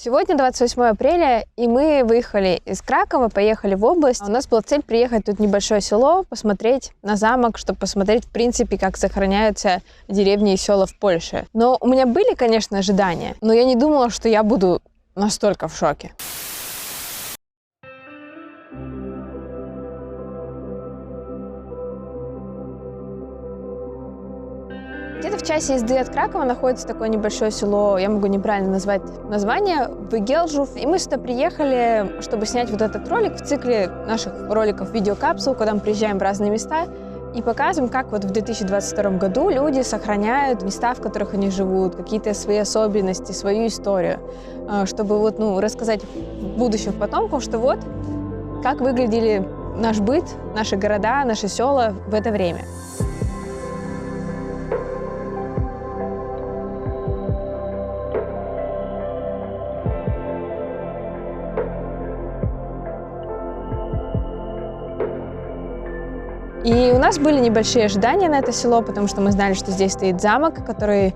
Сегодня 28 апреля, и мы выехали из Кракова, поехали в область. У нас была цель приехать тут в небольшое село, посмотреть на замок, чтобы посмотреть, в принципе, как сохраняются деревни и села в Польше. Но у меня были, конечно, ожидания, но я не думала, что я буду настолько в шоке. Где-то в часе езды от Кракова находится такое небольшое село, я могу неправильно назвать название, Вигелжув. И мы сюда приехали, чтобы снять вот этот ролик в цикле наших роликов «Видеокапсул», куда мы приезжаем в разные места и показываем, как вот в 2022 году люди сохраняют места, в которых они живут, какие-то свои особенности, свою историю, чтобы вот, рассказать будущим потомкам, что вот как выглядели наш быт, наши города, наши села в это время. И у нас были небольшие ожидания на это село, потому что мы знали, что здесь стоит замок, который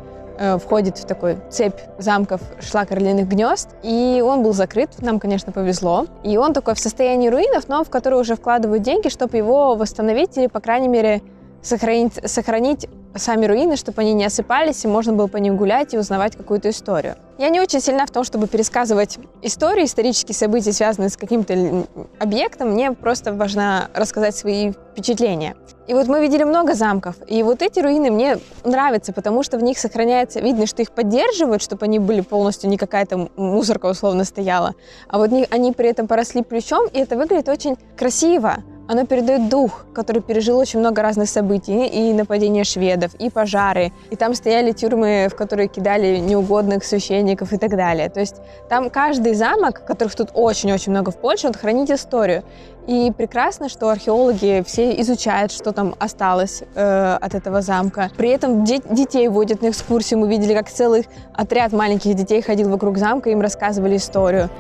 входит в такую цепь замков Шлак Орлиных Гнезд. И он был закрыт, нам, конечно, повезло. И он такой в состоянии руинов, но в который уже вкладывают деньги, чтобы его восстановить или, по крайней мере, сохранить сами руины, чтобы они не осыпались, и можно было по ним гулять и узнавать какую-то историю. Я не очень сильна в том, чтобы пересказывать истории, исторические события, связанные с каким-то объектом. Мне просто важно рассказать свои впечатления. И вот мы видели много замков, и вот эти руины мне нравятся, потому что в них сохраняется, видно, что их поддерживают, чтобы они были полностью, не какая-то мусорка условно стояла, а вот они при этом поросли плющом, и это выглядит очень красиво. Оно передает дух, который пережил очень много разных событий, и нападения шведов, и пожары, и там стояли тюрьмы, в которые кидали неугодных священников и так далее. То есть там каждый замок, которых тут очень-очень много в Польше, он хранит историю. И прекрасно, что археологи все изучают, что там осталось от этого замка. При этом детей водят на экскурсии. Мы видели, как целый отряд маленьких детей ходил вокруг замка, им рассказывали историю.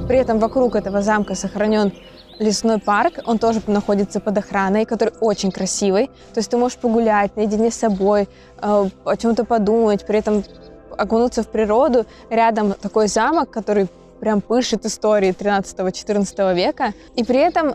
При этом вокруг этого замка сохранен лесной парк, он тоже находится под охраной, который очень красивый. То есть ты можешь погулять наедине с собой, о чем-то подумать, при этом окунуться в природу. Рядом такой замок, который прям пышет историей 13-14 века. И при этом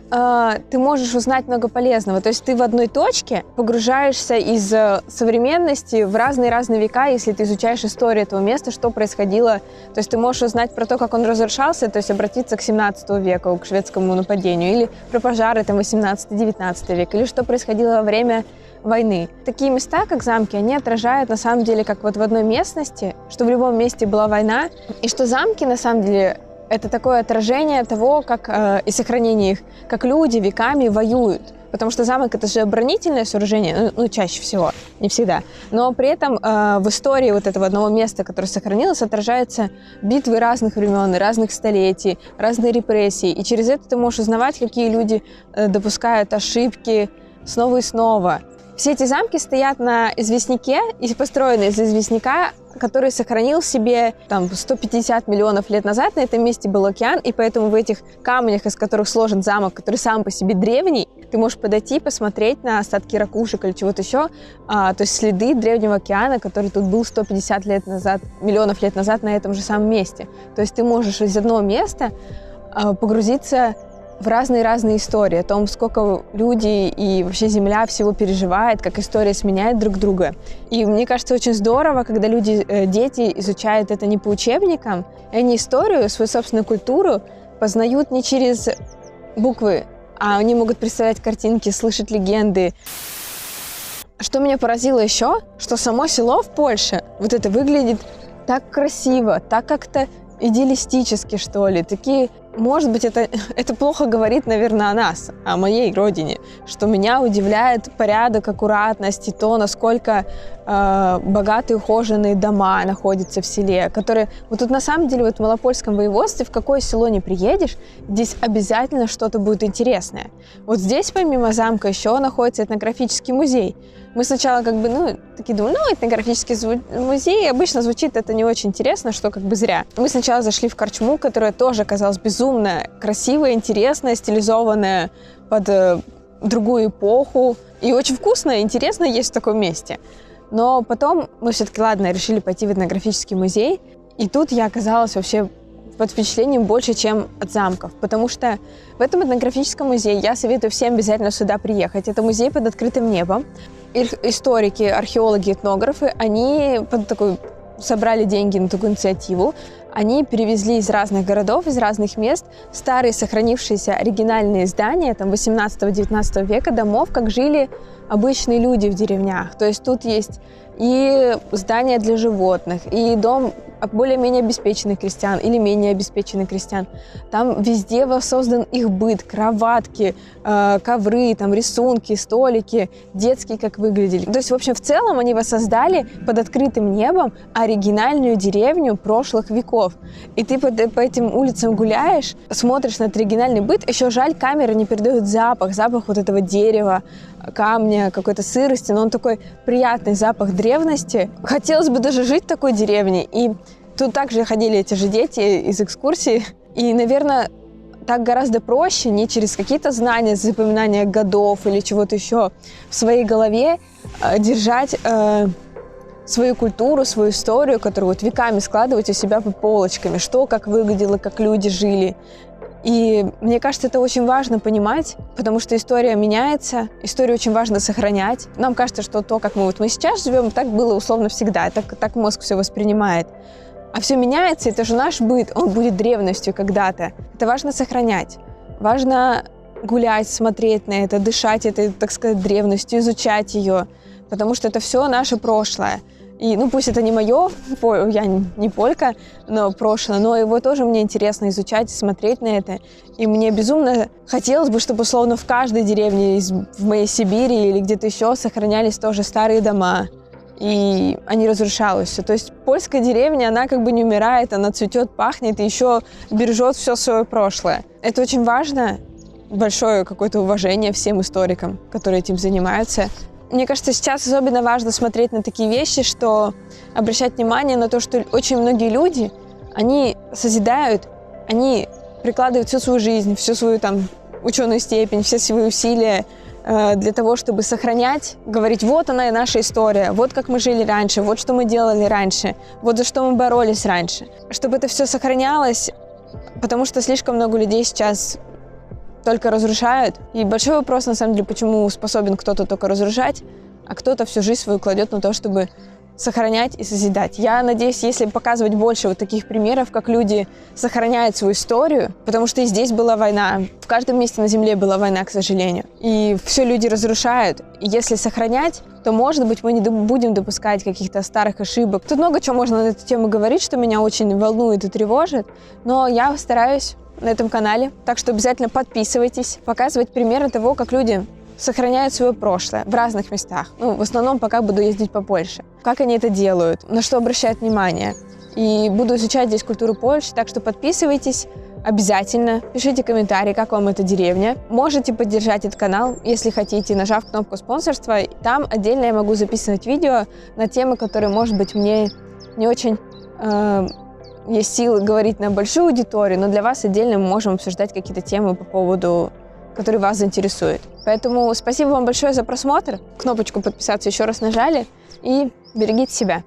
ты можешь узнать много полезного. То есть ты в одной точке погружаешься из современности в разные-разные века, если ты изучаешь историю этого места, что происходило. То есть ты можешь узнать про то, как он разрушался, то есть обратиться к 17 веку, к шведскому нападению, или про пожары там 18-19 века, или что происходило во время войны. Такие места, как замки, они отражают на самом деле, как вот в одной местности, что в любом месте была война, и что замки на самом деле это такое отражение того, как и сохранение их, как люди веками воюют. Потому что замок — это же оборонительное сооружение, чаще всего, не всегда. Но при этом в истории вот этого одного места, которое сохранилось, отражаются битвы разных времен, разных столетий, разные репрессии. И через это ты можешь узнавать, какие люди допускают ошибки снова и снова. Все эти замки стоят на известняке и построены из известняка, который сохранил в себе 150 миллионов лет назад. На этом месте был океан, и поэтому в этих камнях, из которых сложен замок, который сам по себе древний, ты можешь подойти, посмотреть на остатки ракушек или чего-то еще, то есть следы древнего океана, который тут был 150 лет назад, миллионов лет назад на этом же самом месте. То есть ты можешь из одного места погрузиться в разные-разные истории, о том, сколько люди и вообще Земля всего переживает, как история сменяет друг друга. И мне кажется, очень здорово, когда дети изучают это не по учебникам, и они историю, свою собственную культуру познают не через буквы, а они могут представлять картинки, слышать легенды. Что меня поразило еще, что само село в Польше вот это выглядит так красиво, так как-то идеалистически, что ли. Такие может быть, это плохо говорит, наверное, о нас, о моей родине, что меня удивляет порядок, аккуратность и то, насколько богатые ухоженные дома находятся в селе, которые... Вот тут на самом деле вот в Малопольском воеводстве в какое село не приедешь, здесь обязательно что-то будет интересное. Вот здесь помимо замка еще находится этнографический музей. Мы сначала как бы, такие думаем, этнографический музей обычно звучит это не очень интересно, что как бы зря. Мы сначала зашли в корчму, которая тоже оказалась безумно красивая, интересная, стилизованная под другую эпоху. И очень вкусно и интересно есть в таком месте. Но потом мы все-таки, решили пойти в этнографический музей. И тут я оказалась вообще под впечатлением больше, чем от замков. Потому что в этом этнографическом музее я советую всем обязательно сюда приехать. Это музей под открытым небом. Историки, археологи, этнографы, они собрали деньги на такую инициативу. Они перевезли из разных городов, из разных мест старые сохранившиеся оригинальные здания 18-19 века домов, как жили обычные люди в деревнях. То есть тут есть и здания для животных, и дом более-менее обеспеченных крестьян или менее обеспеченных крестьян. Там везде воссоздан их быт, кроватки, ковры, там рисунки, столики, детские как выглядели. То есть, в общем, в целом они воссоздали под открытым небом оригинальную деревню прошлых веков. И ты по этим улицам гуляешь, смотришь на этот оригинальный быт. Еще жаль, камеры не передают запах вот этого дерева, камня, какой-то сырости, но он такой приятный запах древности. Хотелось бы даже жить в такой деревне. И тут также ходили эти же дети из экскурсии. И, наверное, так гораздо проще, не через какие-то знания, запоминания годов или чего-то еще в своей голове держать свою культуру, свою историю, которую вот веками складывать у себя по полочками, что как выглядело, как люди жили. И мне кажется, это очень важно понимать, потому что история меняется, историю очень важно сохранять. Нам кажется, что то, как мы сейчас живем, так было условно всегда, так мозг все воспринимает. А все меняется, это же наш быт, он будет древностью когда-то. Это важно сохранять, важно гулять, смотреть на это, дышать этой, так сказать, древностью, изучать ее, потому что это все наше прошлое. И, пусть это не мое, я не полька, но прошлое, но его тоже мне интересно изучать, смотреть на это. И мне безумно хотелось бы, чтобы, условно, в каждой деревне в моей Сибири или где-то еще сохранялись тоже старые дома. И они разрушались. То есть польская деревня, она как бы не умирает, она цветет, пахнет и еще бережет все свое прошлое. Это очень важно. Большое какое-то уважение всем историкам, которые этим занимаются. Мне кажется, сейчас особенно важно смотреть на такие вещи, что обращать внимание на то, что очень многие люди, они созидают, они прикладывают всю свою жизнь, всю свою ученую степень, все свои усилия для того, чтобы сохранять, говорить, вот она и наша история, вот как мы жили раньше, вот что мы делали раньше, вот за что мы боролись раньше. Чтобы это все сохранялось, потому что слишком много людей сейчас только разрушают. И большой вопрос, на самом деле, почему способен кто-то только разрушать, а кто-то всю жизнь свою кладет на то, чтобы сохранять и созидать. Я надеюсь, если показывать больше вот таких примеров, как люди сохраняют свою историю, потому что и здесь была война, в каждом месте на Земле была война, к сожалению, и все люди разрушают. И если сохранять, то, может быть, мы не будем допускать каких-то старых ошибок. Тут много чего можно на эту тему говорить, что меня очень волнует и тревожит, но я стараюсь на этом канале, так что обязательно подписывайтесь, показывать примеры того, как люди сохраняют свое прошлое в разных местах. В основном пока буду ездить по Польше. Как они это делают, на что обращают внимание. И буду изучать здесь культуру Польши, так что подписывайтесь обязательно, пишите комментарии, как вам эта деревня. Можете поддержать этот канал, если хотите, нажав кнопку спонсорства. Там отдельно я могу записывать видео на темы, которые, может быть, мне не очень есть силы говорить на большую аудиторию, но для вас отдельно мы можем обсуждать какие-то темы по поводу, которые вас заинтересуют. Поэтому спасибо вам большое за просмотр. Кнопочку подписаться еще раз нажали и берегите себя.